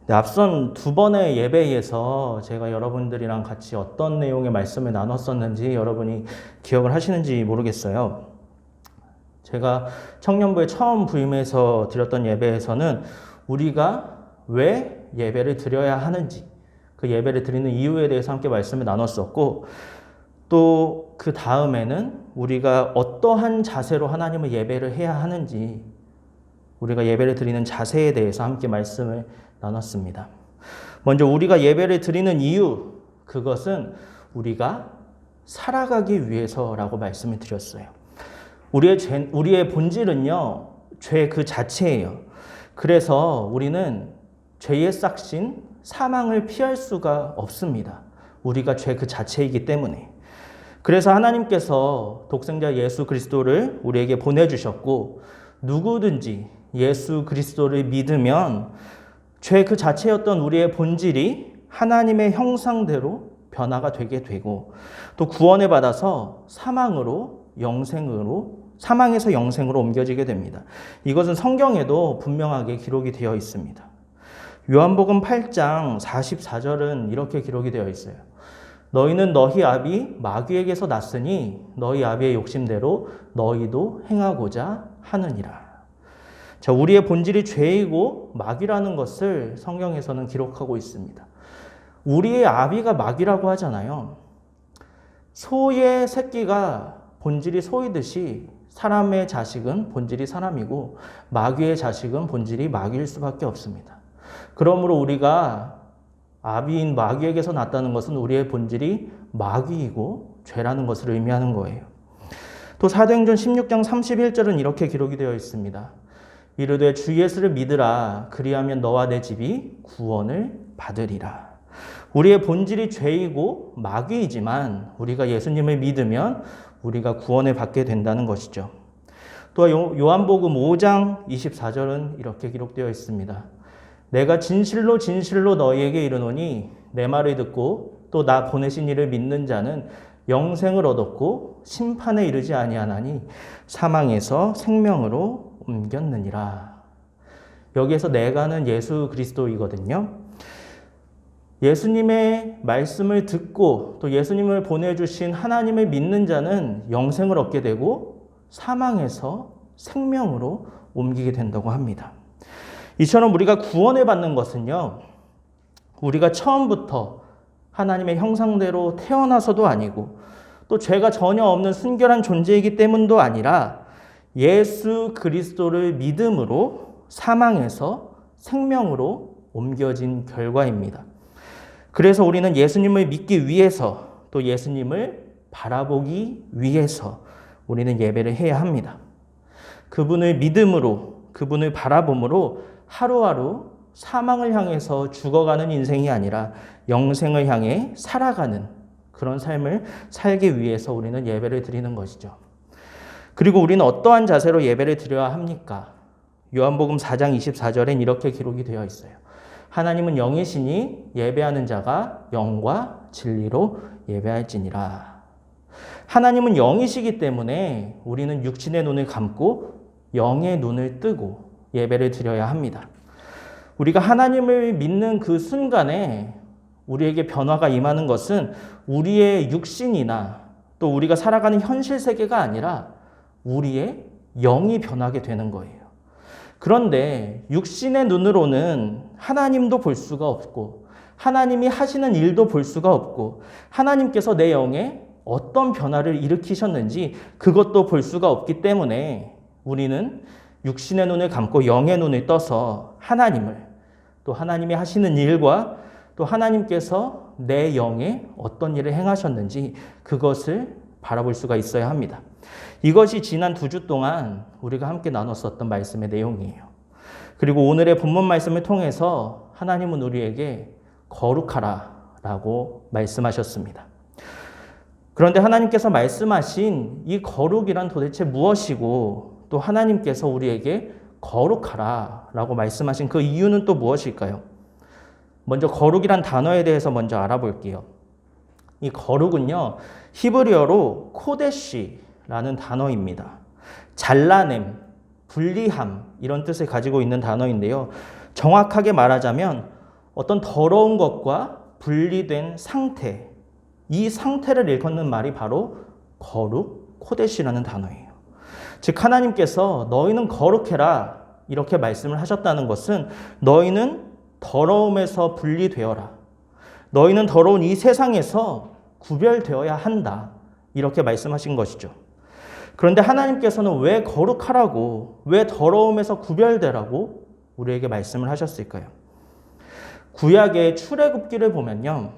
앞선 두 번의 예배에서 제가 여러분들이랑 같이 어떤 내용의 말씀을 나눴었는지 여러분이 기억을 하시는지 모르겠어요. 제가 청년부에 처음 부임해서 드렸던 예배에서는 우리가 왜 예배를 드려야 하는지, 그 예배를 드리는 이유에 대해서 함께 말씀을 나눴었고, 또 그 다음에는 우리가 어떠한 자세로 하나님을 예배를 해야 하는지, 우리가 예배를 드리는 자세에 대해서 함께 말씀을 나눴습니다. 먼저 우리가 예배를 드리는 이유, 그것은 우리가 살아가기 위해서라고 말씀을 드렸어요. 우리의 본질은요, 죄 그 자체예요. 그래서 우리는 죄의 싹신, 사망을 피할 수가 없습니다. 우리가 죄 그 자체이기 때문에. 그래서 하나님께서 독생자 예수 그리스도를 우리에게 보내주셨고, 누구든지 예수 그리스도를 믿으면 죄 그 자체였던 우리의 본질이 하나님의 형상대로 변화가 되게 되고, 또 구원을 받아서 사망에서 영생으로 옮겨지게 됩니다. 이것은 성경에도 분명하게 기록이 되어 있습니다. 요한복음 8장 44절은 이렇게 기록이 되어 있어요. 너희는 너희 아비 마귀에게서 났으니 너희 아비의 욕심대로 너희도 행하고자 하느니라. 자, 우리의 본질이 죄이고 마귀라는 것을 성경에서는 기록하고 있습니다. 우리의 아비가 마귀라고 하잖아요. 소의 새끼가 본질이 소이듯이 사람의 자식은 본질이 사람이고 마귀의 자식은 본질이 마귀일 수밖에 없습니다. 그러므로 우리가 아비인 마귀에게서 났다는 것은 우리의 본질이 마귀이고 죄라는 것을 의미하는 거예요. 또 사도행전 16장 31절은 이렇게 기록이 되어 있습니다. 이르되 주 예수를 믿으라. 그리하면 너와 내 집이 구원을 받으리라. 우리의 본질이 죄이고 마귀이지만 우리가 예수님을 믿으면 우리가 구원을 받게 된다는 것이죠. 또 요한복음 5장 24절은 이렇게 기록되어 있습니다. 내가 진실로 진실로 너희에게 이르노니 내 말을 듣고 또 나 보내신 이를 믿는 자는 영생을 얻었고 심판에 이르지 아니하나니 사망에서 생명으로 옮겼느니라. 여기에서 내가는 예수 그리스도이거든요. 예수님의 말씀을 듣고 또 예수님을 보내주신 하나님을 믿는 자는 영생을 얻게 되고 사망에서 생명으로 옮기게 된다고 합니다. 이처럼 우리가 구원을 받는 것은요, 우리가 처음부터 하나님의 형상대로 태어나서도 아니고 또 죄가 전혀 없는 순결한 존재이기 때문도 아니라 예수 그리스도를 믿음으로 사망에서 생명으로 옮겨진 결과입니다. 그래서 우리는 예수님을 믿기 위해서 또 예수님을 바라보기 위해서 우리는 예배를 해야 합니다. 그분을 믿음으로, 그분을 바라봄으로 하루하루 사망을 향해서 죽어가는 인생이 아니라 영생을 향해 살아가는 그런 삶을 살기 위해서 우리는 예배를 드리는 것이죠. 그리고 우리는 어떠한 자세로 예배를 드려야 합니까? 요한복음 4장 24절엔 이렇게 기록이 되어 있어요. 하나님은 영이시니 예배하는 자가 영과 진리로 예배할지니라. 하나님은 영이시기 때문에 우리는 육신의 눈을 감고 영의 눈을 뜨고 예배를 드려야 합니다. 우리가 하나님을 믿는 그 순간에 우리에게 변화가 임하는 것은 우리의 육신이나 또 우리가 살아가는 현실 세계가 아니라 우리의 영이 변하게 되는 거예요. 그런데 육신의 눈으로는 하나님도 볼 수가 없고 하나님이 하시는 일도 볼 수가 없고 하나님께서 내 영에 어떤 변화를 일으키셨는지 그것도 볼 수가 없기 때문에 우리는 육신의 눈을 감고 영의 눈을 떠서 하나님을, 또 하나님이 하시는 일과 또 하나님께서 내 영에 어떤 일을 행하셨는지 그것을 바라볼 수가 있어야 합니다. 이것이 지난 2주 동안 우리가 함께 나눴었던 말씀의 내용이에요. 그리고 오늘의 본문 말씀을 통해서 하나님은 우리에게 거룩하라 라고 말씀하셨습니다. 그런데 하나님께서 말씀하신 이 거룩이란 도대체 무엇이고 또 하나님께서 우리에게 거룩하라 라고 말씀하신 그 이유는 또 무엇일까요? 먼저 거룩이란 단어에 대해서 먼저 알아볼게요. 이 거룩은요, 히브리어로 코데시라는 단어입니다. 잘라냄, 분리함 이런 뜻을 가지고 있는 단어인데요. 정확하게 말하자면 어떤 더러운 것과 분리된 상태, 이 상태를 일컫는 말이 바로 거룩, 코데시라는 단어예요. 즉 하나님께서 너희는 거룩해라 이렇게 말씀을 하셨다는 것은 너희는 더러움에서 분리되어라. 너희는 더러운 이 세상에서 구별되어야 한다. 이렇게 말씀하신 것이죠. 그런데 하나님께서는 왜 거룩하라고, 왜 더러움에서 구별되라고 우리에게 말씀을 하셨을까요? 구약의 출애굽기를 보면요.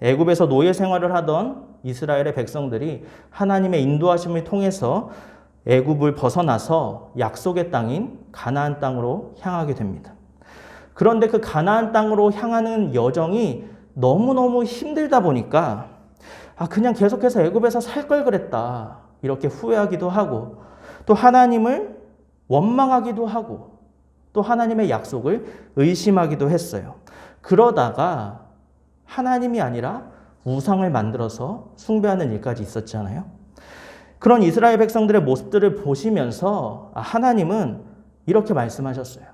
애굽에서 노예 생활을 하던 이스라엘의 백성들이 하나님의 인도하심을 통해서 애굽을 벗어나서 약속의 땅인 가나안 땅으로 향하게 됩니다. 그런데 그 가나안 땅으로 향하는 여정이 너무너무 힘들다 보니까 그냥 계속해서 애굽에서 살 걸 그랬다. 이렇게 후회하기도 하고 또 하나님을 원망하기도 하고 또 하나님의 약속을 의심하기도 했어요. 그러다가 하나님이 아니라 우상을 만들어서 숭배하는 일까지 있었잖아요. 그런 이스라엘 백성들의 모습들을 보시면서 하나님은 이렇게 말씀하셨어요.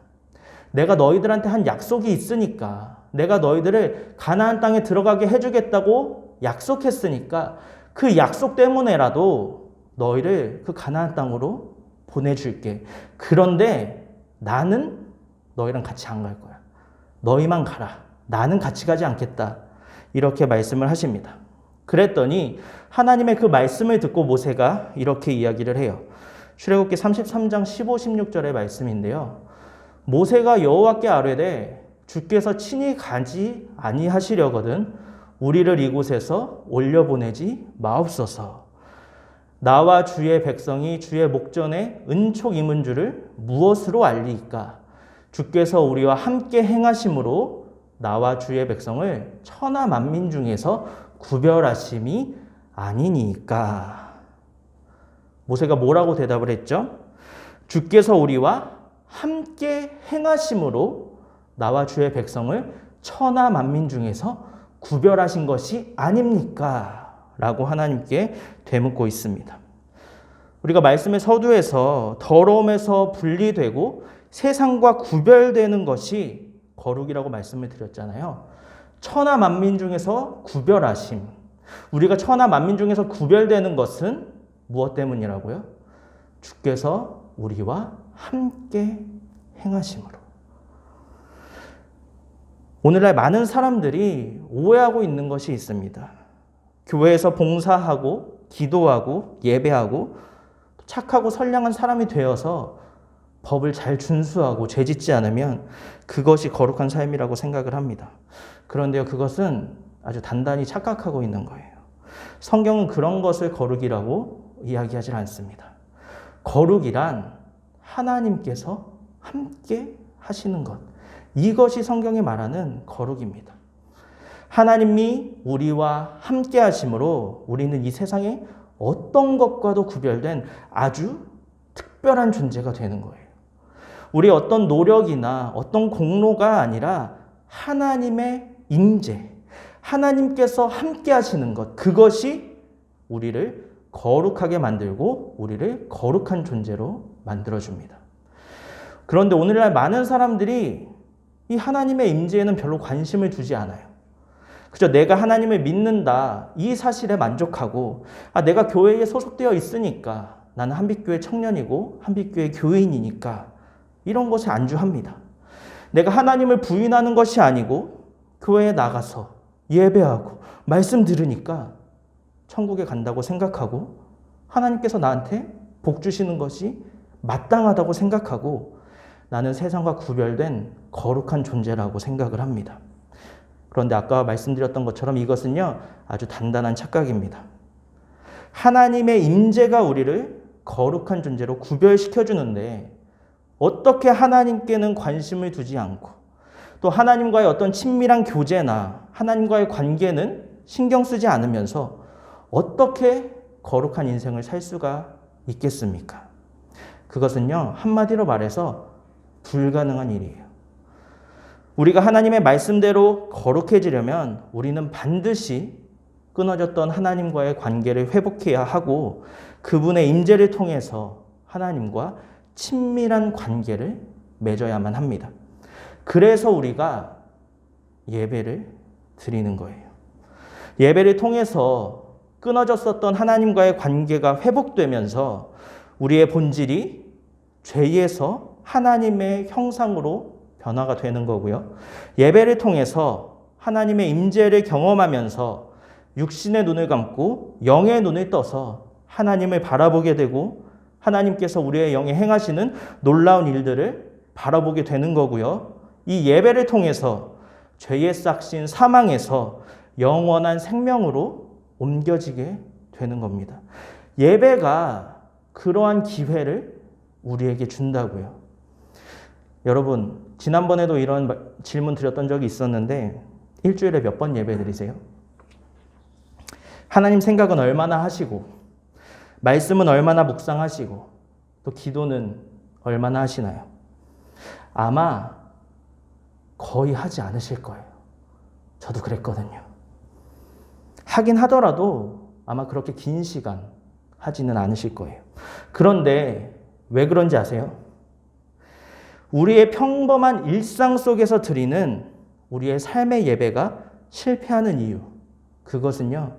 내가 너희들한테 한 약속이 있으니까, 내가 너희들을 가나안 땅에 들어가게 해주겠다고 약속했으니까 그 약속 때문에라도 너희를 그 가나안 땅으로 보내줄게. 그런데 나는 너희랑 같이 안 갈 거야. 너희만 가라. 나는 같이 가지 않겠다. 이렇게 말씀을 하십니다. 그랬더니 하나님의 그 말씀을 듣고 모세가 이렇게 이야기를 해요. 출애굽기 33장 15, 16절의 말씀인데요. 모세가 여호와께 아뢰되 주께서 친히 가지 아니하시려거든 우리를 이곳에서 올려보내지 마옵소서. 나와 주의 백성이 주의 목전에 은촉 임은 줄을 무엇으로 알리이까? 주께서 우리와 함께 행하심으로 나와 주의 백성을 천하 만민 중에서 구별하심이 아니니까. 모세가 뭐라고 대답을 했죠? 주께서 우리와 함께 행하심으로 나와 주의 백성을 천하 만민 중에서 구별하신 것이 아닙니까? 라고 하나님께 되묻고 있습니다. 우리가 말씀의 서두에서 더러움에서 분리되고 세상과 구별되는 것이 거룩이라고 말씀을 드렸잖아요. 천하 만민 중에서 구별하심. 우리가 천하 만민 중에서 구별되는 것은 무엇 때문이라고요? 주께서 우리와 함께 행하심으로. 오늘날 많은 사람들이 오해하고 있는 것이 있습니다. 교회에서 봉사하고 기도하고 예배하고 착하고 선량한 사람이 되어서 법을 잘 준수하고 죄짓지 않으면 그것이 거룩한 삶이라고 생각을 합니다. 그런데요, 그것은 아주 단단히 착각하고 있는 거예요. 성경은 그런 것을 거룩이라고 이야기하지 않습니다. 거룩이란 하나님께서 함께 하시는 것. 이것이 성경이 말하는 거룩입니다. 하나님이 우리와 함께 하심으로 우리는 이 세상의 어떤 것과도 구별된 아주 특별한 존재가 되는 거예요. 우리의 어떤 노력이나 어떤 공로가 아니라 하나님의 임재, 하나님께서 함께 하시는 것, 그것이 우리를 거룩하게 만들고 우리를 거룩한 존재로 만들어줍니다. 그런데 오늘날 많은 사람들이 이 하나님의 임재에는 별로 관심을 두지 않아요. 그저 내가 하나님을 믿는다, 이 사실에 만족하고 내가 교회에 소속되어 있으니까 나는 한빛교회 청년이고 한빛교회 교회인이니까 이런 것에 안주합니다. 내가 하나님을 부인하는 것이 아니고 교회에 나가서 예배하고 말씀 들으니까 천국에 간다고 생각하고 하나님께서 나한테 복 주시는 것이 마땅하다고 생각하고 나는 세상과 구별된 거룩한 존재라고 생각을 합니다. 그런데 아까 말씀드렸던 것처럼 이것은요, 아주 단단한 착각입니다. 하나님의 임재가 우리를 거룩한 존재로 구별시켜주는데 어떻게 하나님께는 관심을 두지 않고 또 하나님과의 어떤 친밀한 교제나 하나님과의 관계는 신경 쓰지 않으면서 어떻게 거룩한 인생을 살 수가 있겠습니까? 그것은요, 한마디로 말해서 불가능한 일이에요. 우리가 하나님의 말씀대로 거룩해지려면 우리는 반드시 끊어졌던 하나님과의 관계를 회복해야 하고 그분의 임재를 통해서 하나님과 친밀한 관계를 맺어야만 합니다. 그래서 우리가 예배를 드리는 거예요. 예배를 통해서 끊어졌었던 하나님과의 관계가 회복되면서 우리의 본질이 죄에서 하나님의 형상으로 변화가 되는 거고요. 예배를 통해서 하나님의 임재를 경험하면서 육신의 눈을 감고 영의 눈을 떠서 하나님을 바라보게 되고 하나님께서 우리의 영에 행하시는 놀라운 일들을 바라보게 되는 거고요. 이 예배를 통해서 죄의 싹신 사망에서 영원한 생명으로 옮겨지게 되는 겁니다. 예배가 그러한 기회를 우리에게 준다고요. 여러분, 지난번에도 이런 질문 드렸던 적이 있었는데 일주일에 몇 번 예배 드리세요? 하나님 생각은 얼마나 하시고 말씀은 얼마나 묵상하시고 또 기도는 얼마나 하시나요? 아마 거의 하지 않으실 거예요. 저도 그랬거든요. 하긴 하더라도 아마 그렇게 긴 시간 하지는 않으실 거예요. 그런데 왜 그런지 아세요? 우리의 평범한 일상 속에서 드리는 우리의 삶의 예배가 실패하는 이유, 그것은요,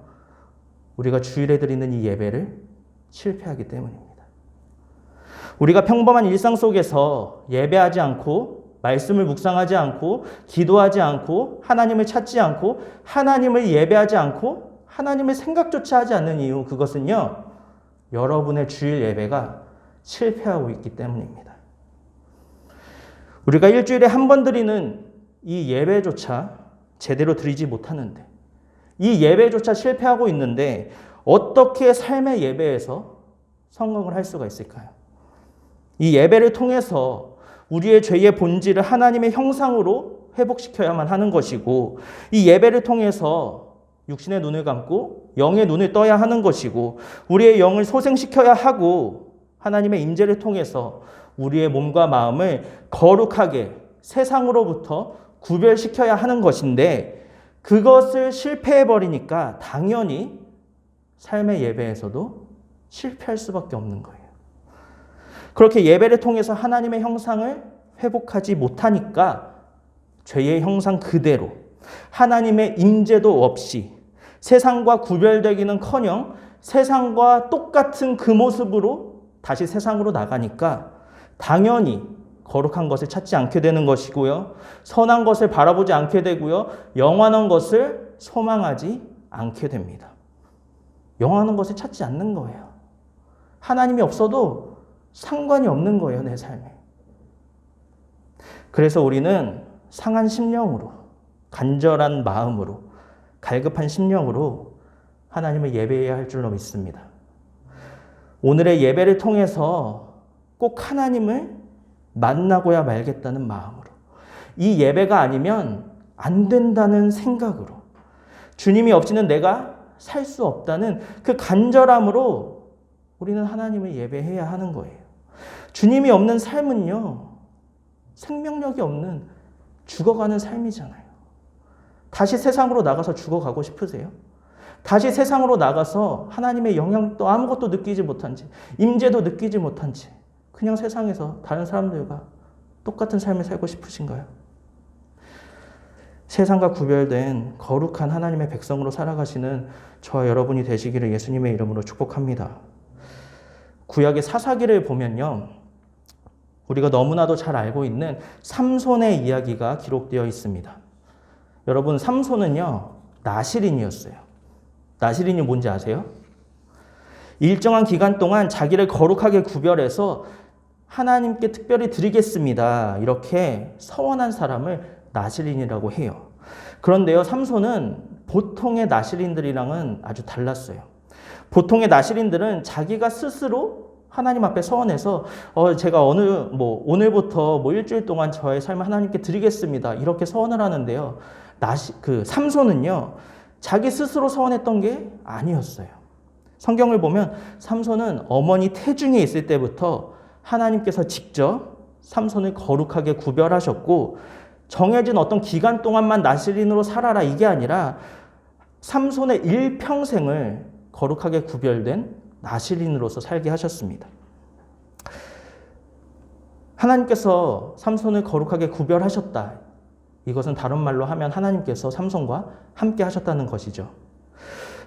우리가 주일에 드리는 이 예배를 실패하기 때문입니다. 우리가 평범한 일상 속에서 예배하지 않고 말씀을 묵상하지 않고 기도하지 않고 하나님을 찾지 않고 하나님을 예배하지 않고 하나님의 생각조차 하지 않는 이유, 그것은요, 여러분의 주일 예배가 실패하고 있기 때문입니다. 우리가 일주일에 한 번 드리는 이 예배조차 제대로 드리지 못하는데, 이 예배조차 실패하고 있는데 어떻게 삶의 예배에서 성공을 할 수가 있을까요? 이 예배를 통해서 우리의 죄의 본질을 하나님의 형상으로 회복시켜야만 하는 것이고, 이 예배를 통해서 육신의 눈을 감고 영의 눈을 떠야 하는 것이고, 우리의 영을 소생시켜야 하고, 하나님의 임재를 통해서 우리의 몸과 마음을 거룩하게 세상으로부터 구별시켜야 하는 것인데, 그것을 실패해버리니까 당연히 삶의 예배에서도 실패할 수밖에 없는 거예요. 그렇게 예배를 통해서 하나님의 형상을 회복하지 못하니까 죄의 형상 그대로 하나님의 임재도 없이 세상과 구별되기는커녕 세상과 똑같은 그 모습으로 다시 세상으로 나가니까 당연히 거룩한 것을 찾지 않게 되는 것이고요. 선한 것을 바라보지 않게 되고요. 영원한 것을 소망하지 않게 됩니다. 영원한 것을 찾지 않는 거예요. 하나님이 없어도 상관이 없는 거예요, 내 삶에. 그래서 우리는 상한 심령으로, 간절한 마음으로, 갈급한 심령으로 하나님을 예배해야 할 줄로 믿습니다. 오늘의 예배를 통해서 꼭 하나님을 만나고야 말겠다는 마음으로, 이 예배가 아니면 안 된다는 생각으로, 주님이 없이는 내가 살 수 없다는 그 간절함으로 우리는 하나님을 예배해야 하는 거예요. 주님이 없는 삶은요, 생명력이 없는 죽어가는 삶이잖아요. 다시 세상으로 나가서 죽어가고 싶으세요? 다시 세상으로 나가서 하나님의 영향도 아무것도 느끼지 못한 채, 임재도 느끼지 못한 채 그냥 세상에서 다른 사람들과 똑같은 삶을 살고 싶으신가요? 세상과 구별된 거룩한 하나님의 백성으로 살아가시는 저와 여러분이 되시기를 예수님의 이름으로 축복합니다. 구약의 사사기를 보면요, 우리가 너무나도 잘 알고 있는 삼손의 이야기가 기록되어 있습니다. 여러분, 삼손은요, 나실인이었어요. 나실인이 뭔지 아세요? 일정한 기간 동안 자기를 거룩하게 구별해서 하나님께 특별히 드리겠습니다, 이렇게 서원한 사람을 나실인이라고 해요. 그런데요, 삼손은 보통의 나실인들이랑은 아주 달랐어요. 보통의 나실인들은 자기가 스스로 하나님 앞에 서원해서 제가 오늘부터 일주일 동안 저의 삶을 하나님께 드리겠습니다, 이렇게 서원을 하는데요, 삼손은요, 자기 스스로 서원했던 게 아니었어요. 성경을 보면 삼손은 어머니 태중에 있을 때부터 하나님께서 직접 삼손을 거룩하게 구별하셨고, 정해진 어떤 기간 동안만 나실인으로 살아라, 이게 아니라 삼손의 일평생을 거룩하게 구별된 나실인으로서 살게 하셨습니다. 하나님께서 삼손을 거룩하게 구별하셨다, 이것은 다른 말로 하면 하나님께서 삼손과 함께 하셨다는 것이죠.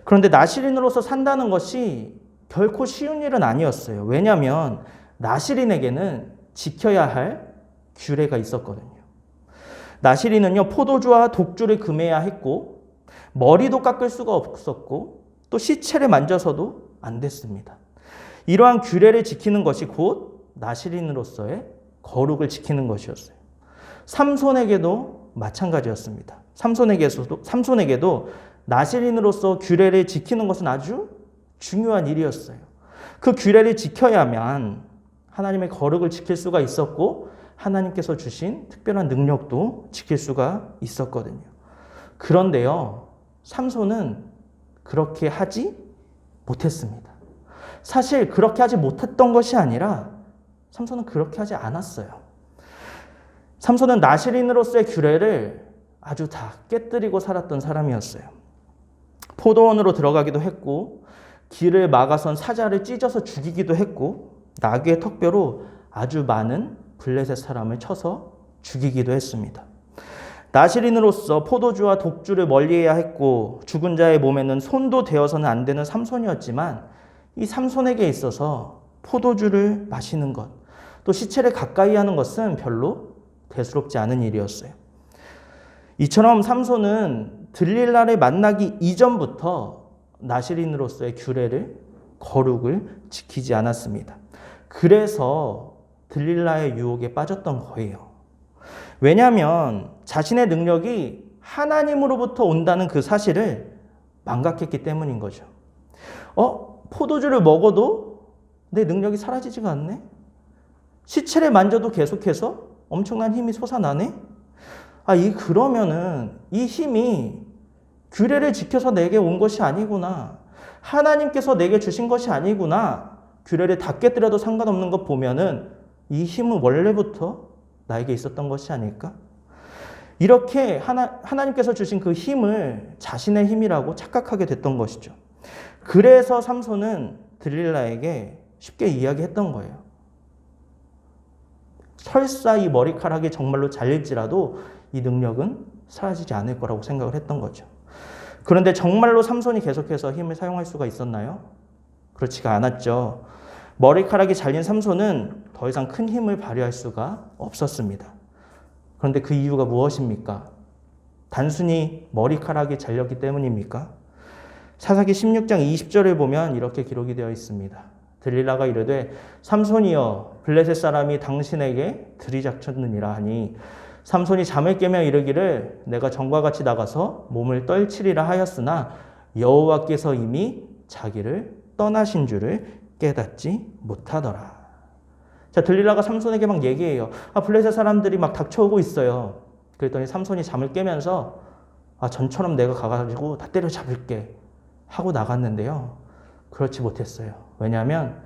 그런데 나실인으로서 산다는 것이 결코 쉬운 일은 아니었어요. 왜냐하면 나실인에게는 지켜야 할 규례가 있었거든요. 나실인은요, 포도주와 독주를 금해야 했고, 머리도 깎을 수가 없었고, 또 시체를 만져서도 안 됐습니다. 이러한 규례를 지키는 것이 곧 나실인으로서의 거룩을 지키는 것이었어요. 삼손에게도 마찬가지였습니다. 삼손에게도 나실인으로서 규례를 지키는 것은 아주 중요한 일이었어요. 그 규례를 지켜야만 하나님의 거룩을 지킬 수가 있었고 하나님께서 주신 특별한 능력도 지킬 수가 있었거든요. 그런데요, 삼손은 그렇게 하지 못했습니다. 사실 그렇게 하지 못했던 것이 아니라 삼손은 그렇게 하지 않았어요. 삼손은 나실인으로서의 규례를 아주 다 깨뜨리고 살았던 사람이었어요. 포도원으로 들어가기도 했고, 길을 막아선 사자를 찢어서 죽이기도 했고, 나귀의 턱뼈로 아주 많은 블레셋 사람을 쳐서 죽이기도 했습니다. 나실인으로서 포도주와 독주를 멀리해야 했고, 죽은 자의 몸에는 손도 대어서는 안 되는 삼손이었지만, 이 삼손에게 있어서 포도주를 마시는 것, 또 시체를 가까이 하는 것은 별로 대수롭지 않은 일이었어요. 이처럼 삼손은 들릴라를 만나기 이전부터 나실인으로서의 규례를, 거룩을 지키지 않았습니다. 그래서 들릴라의 유혹에 빠졌던 거예요. 왜냐하면 자신의 능력이 하나님으로부터 온다는 그 사실을 망각했기 때문인 거죠. 포도주를 먹어도 내 능력이 사라지지가 않네? 시체를 만져도 계속해서 엄청난 힘이 솟아나네? 그러면은 이 힘이 규례를 지켜서 내게 온 것이 아니구나. 하나님께서 내게 주신 것이 아니구나. 규례를 다 깨뜨려도 상관없는 것 보면은 이 힘은 원래부터 나에게 있었던 것이 아닐까? 이렇게 하나님께서 주신 그 힘을 자신의 힘이라고 착각하게 됐던 것이죠. 그래서 삼손은 들릴라에게 쉽게 이야기했던 거예요. 설사 이 머리카락이 정말로 잘릴지라도 이 능력은 사라지지 않을 거라고 생각을 했던 거죠. 그런데 정말로 삼손이 계속해서 힘을 사용할 수가 있었나요? 그렇지가 않았죠. 머리카락이 잘린 삼손은 더 이상 큰 힘을 발휘할 수가 없었습니다. 그런데 그 이유가 무엇입니까? 단순히 머리카락이 잘렸기 때문입니까? 사사기 16장 20절을 보면 이렇게 기록이 되어 있습니다. 들릴라가 이르되 삼손이여 블레셋 사람이 당신에게 들이닥쳤느니라 하니 삼손이 잠을 깨며 이르기를 내가 전과 같이 나가서 몸을 떨치리라 하였으나 여호와께서 이미 자기를 떠나신 줄을 깨닫지 못하더라. 자, 들릴라가 삼손에게 막 얘기해요. 블레셋 사람들이 막 닥쳐오고 있어요. 그랬더니 삼손이 잠을 깨면서 전처럼 내가 가가지고 다 때려잡을게 하고 나갔는데요. 그렇지 못했어요. 왜냐하면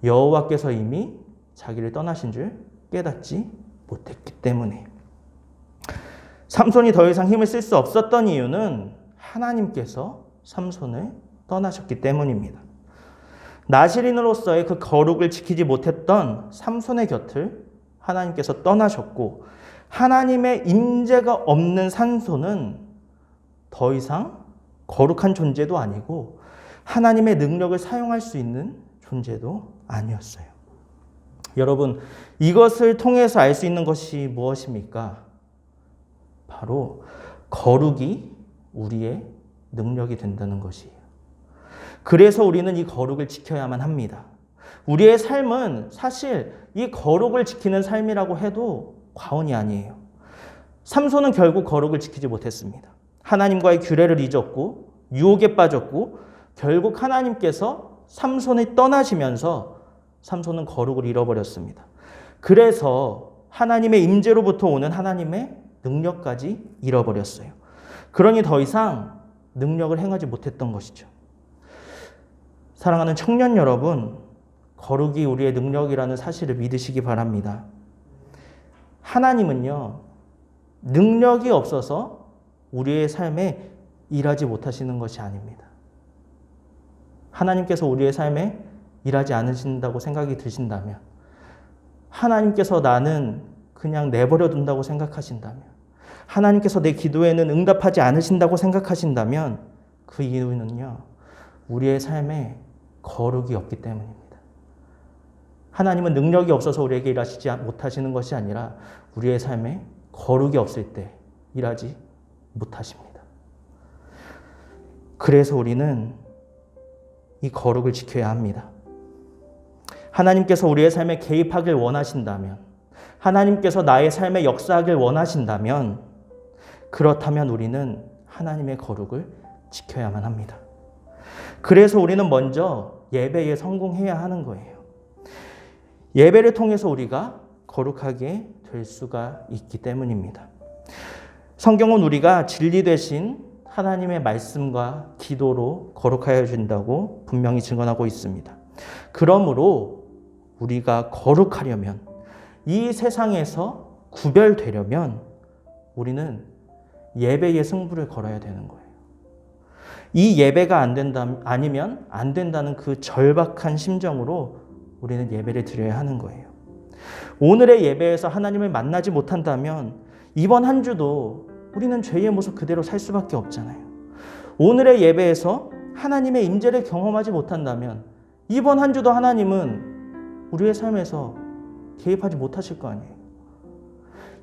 여호와께서 이미 자기를 떠나신 줄 깨닫지 못했기 때문에. 삼손이 더 이상 힘을 쓸 수 없었던 이유는 하나님께서 삼손을 떠나셨기 때문입니다. 나실인으로서의 그 거룩을 지키지 못했던 삼손의 곁을 하나님께서 떠나셨고, 하나님의 임재가 없는 삼손은 더 이상 거룩한 존재도 아니고 하나님의 능력을 사용할 수 있는 존재도 아니었어요. 여러분, 이것을 통해서 알 수 있는 것이 무엇입니까? 바로 거룩이 우리의 능력이 된다는 것이에요. 그래서 우리는 이 거룩을 지켜야만 합니다. 우리의 삶은 사실 이 거룩을 지키는 삶이라고 해도 과언이 아니에요. 삼손은 결국 거룩을 지키지 못했습니다. 하나님과의 규례를 잊었고 유혹에 빠졌고 결국 하나님께서 삼손을 떠나시면서 삼손은 거룩을 잃어버렸습니다. 그래서 하나님의 임재로부터 오는 하나님의 능력까지 잃어버렸어요. 그러니 더 이상 능력을 행하지 못했던 것이죠. 사랑하는 청년 여러분, 거룩이 우리의 능력이라는 사실을 믿으시기 바랍니다. 하나님은요, 능력이 없어서 우리의 삶에 일하지 못하시는 것이 아닙니다. 하나님께서 우리의 삶에 일하지 않으신다고 생각이 드신다면, 하나님께서 나는 그냥 내버려 둔다고 생각하신다면, 하나님께서 내 기도에는 응답하지 않으신다고 생각하신다면 그 이유는요, 우리의 삶에 거룩이 없기 때문입니다. 하나님은 능력이 없어서 우리에게 일하시지 못하시는 것이 아니라 우리의 삶에 거룩이 없을 때 일하지 못하십니다. 그래서 우리는 이 거룩을 지켜야 합니다. 하나님께서 우리의 삶에 개입하길 원하신다면, 하나님께서 나의 삶에 역사하길 원하신다면, 그렇다면 우리는 하나님의 거룩을 지켜야만 합니다. 그래서 우리는 먼저 예배에 성공해야 하는 거예요. 예배를 통해서 우리가 거룩하게 될 수가 있기 때문입니다. 성경은 우리가 진리 되신 하나님의 말씀과 기도로 거룩하여 준다고 분명히 증언하고 있습니다. 그러므로 우리가 거룩하려면, 이 세상에서 구별되려면 우리는 예배의 승부를 걸어야 되는 거예요. 이 예배가 아니면 안 된다는 그 절박한 심정으로 우리는 예배를 드려야 하는 거예요. 오늘의 예배에서 하나님을 만나지 못한다면 이번 한 주도 우리는 죄의 모습 그대로 살 수밖에 없잖아요. 오늘의 예배에서 하나님의 임재를 경험하지 못한다면 이번 한 주도 하나님은 우리의 삶에서 개입하지 못하실 거 아니에요.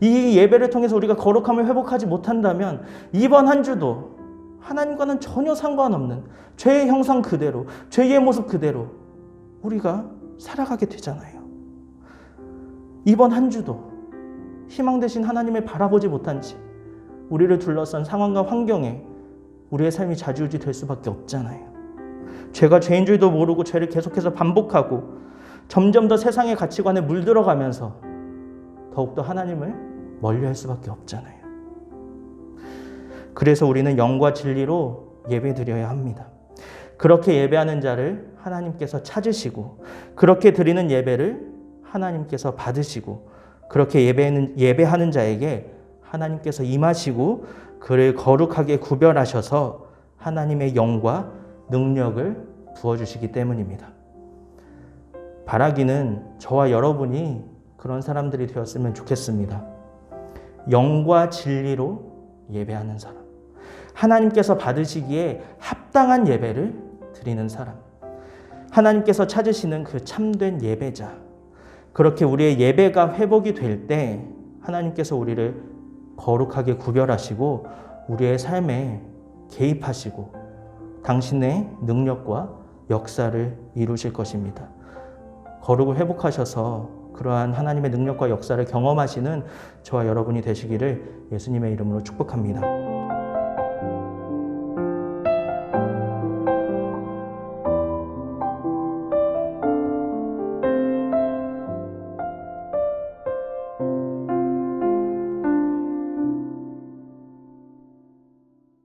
이 예배를 통해서 우리가 거룩함을 회복하지 못한다면 이번 한 주도 하나님과는 전혀 상관없는 죄의 형상 그대로, 죄의 모습 그대로 우리가 살아가게 되잖아요. 이번 한 주도 희망 되신 하나님을 바라보지 못한 채 우리를 둘러싼 상황과 환경에 우리의 삶이 좌지우지 될 수밖에 없잖아요. 죄가 죄인 줄도 모르고 죄를 계속해서 반복하고 점점 더 세상의 가치관에 물들어가면서 더욱더 하나님을 멀리할 수밖에 없잖아요. 그래서 우리는 영과 진리로 예배드려야 합니다. 그렇게 예배하는 자를 하나님께서 찾으시고, 그렇게 드리는 예배를 하나님께서 받으시고, 그렇게 예배하는 자에게 하나님께서 임하시고 그를 거룩하게 구별하셔서 하나님의 영과 능력을 부어주시기 때문입니다. 바라기는 저와 여러분이 그런 사람들이 되었으면 좋겠습니다. 영과 진리로 예배하는 사람, 하나님께서 받으시기에 합당한 예배를 드리는 사람, 하나님께서 찾으시는 그 참된 예배자, 그렇게 우리의 예배가 회복이 될 때 하나님께서 우리를 거룩하게 구별하시고 우리의 삶에 개입하시고 당신의 능력과 역사를 이루실 것입니다. 거룩을 회복하셔서 그러한 하나님의 능력과 역사를 경험하시는 저와 여러분이 되시기를 예수님의 이름으로 축복합니다.